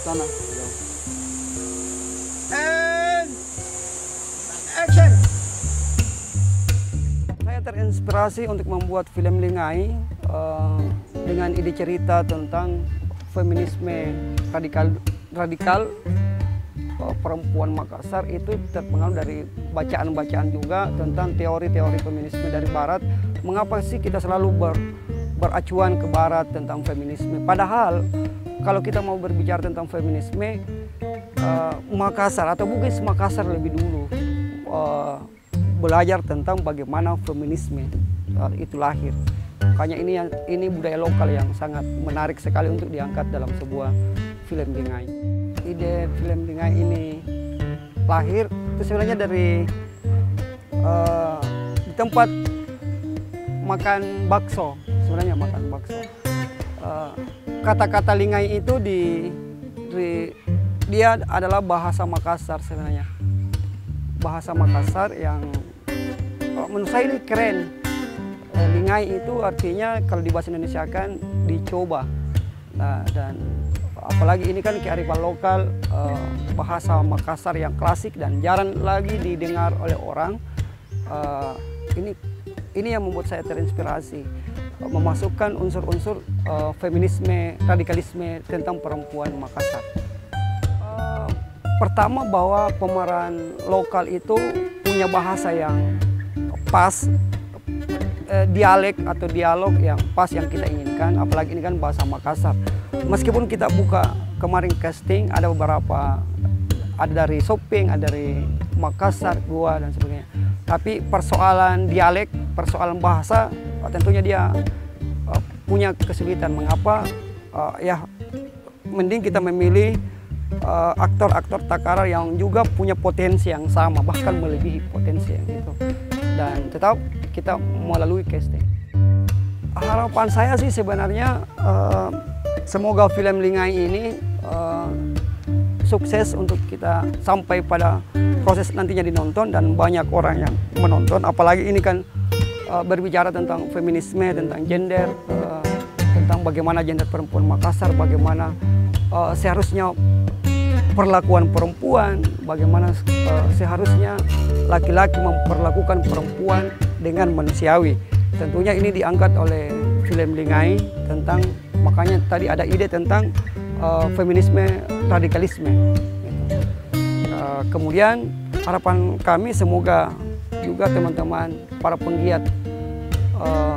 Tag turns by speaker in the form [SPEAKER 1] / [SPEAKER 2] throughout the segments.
[SPEAKER 1] sana. And action. Saya terinspirasi untuk membuat film Lingai dengan ide cerita tentang feminisme radikal perempuan Makassar. Itu terpengaruh dari bacaan-bacaan juga tentang teori-teori feminisme dari Barat. Mengapa sih kita selalu beracuan ke Barat tentang feminisme? Padahal kalau kita mau berbicara tentang feminisme, Makassar atau Bugis Makassar lebih dulu belajar tentang bagaimana feminisme itu lahir. Makanya ini budaya lokal yang sangat menarik sekali untuk diangkat dalam sebuah film Lingai. Ide film Lingai ini lahir itu sebenarnya dari di tempat makan bakso. Sebenarnya makan bakso. Kata-kata Lingai itu dia adalah bahasa Makassar sebenarnya. Bahasa Makassar yang menurut saya ini keren. Lingai itu artinya kalau di bahasa Indonesia kan dicoba. Nah, dan apalagi ini kan kearifan lokal, bahasa Makassar yang klasik dan jarang lagi didengar oleh orang. Ini yang membuat saya terinspirasi, memasukkan unsur-unsur feminisme, radikalisme tentang perempuan Makassar. Pertama bahwa pemeran lokal itu punya bahasa yang pas, dialek atau dialog yang pas yang kita inginkan, apalagi ini kan bahasa Makassar. Meskipun kita buka kemarin casting, ada beberapa, ada dari Sopeng, ada dari Makassar, Goa dan sebagainya. Tapi persoalan dialek, persoalan bahasa, tentunya dia punya kesulitan. Mengapa? Ya mending kita memilih aktor-aktor Takarar yang juga punya potensi yang sama, bahkan melebihi potensi yang itu. Dan tetap kita melalui casting. Harapan saya sih sebenarnya semoga film Lingai ini sukses untuk kita sampai pada proses nantinya dinonton dan banyak orang yang menonton. Apalagi ini kan berbicara tentang feminisme, tentang gender, tentang bagaimana gender perempuan Makassar, bagaimana seharusnya perlakuan perempuan, bagaimana seharusnya laki-laki memperlakukan perempuan dengan manusiawi. Tentunya ini diangkat oleh film Lingai tentang, makanya tadi ada ide tentang feminisme radikalisme. Kemudian harapan kami semoga juga teman-teman para penggiat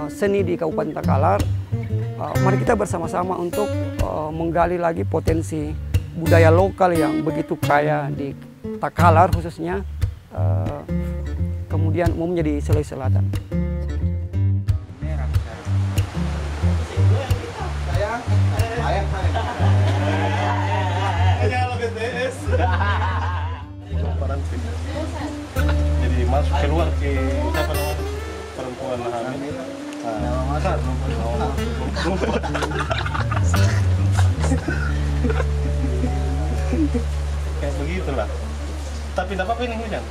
[SPEAKER 1] seni di Kabupaten Takalar, mari kita bersama-sama untuk menggali lagi potensi budaya lokal yang begitu kaya di Takalar khususnya, kemudian umumnya di Sulawesi Selatan.
[SPEAKER 2] Jadi masuk keluar ke siapa namanya perempuan hamil. Kayak begitulah. Tapi tidak apa-apa ini hujan.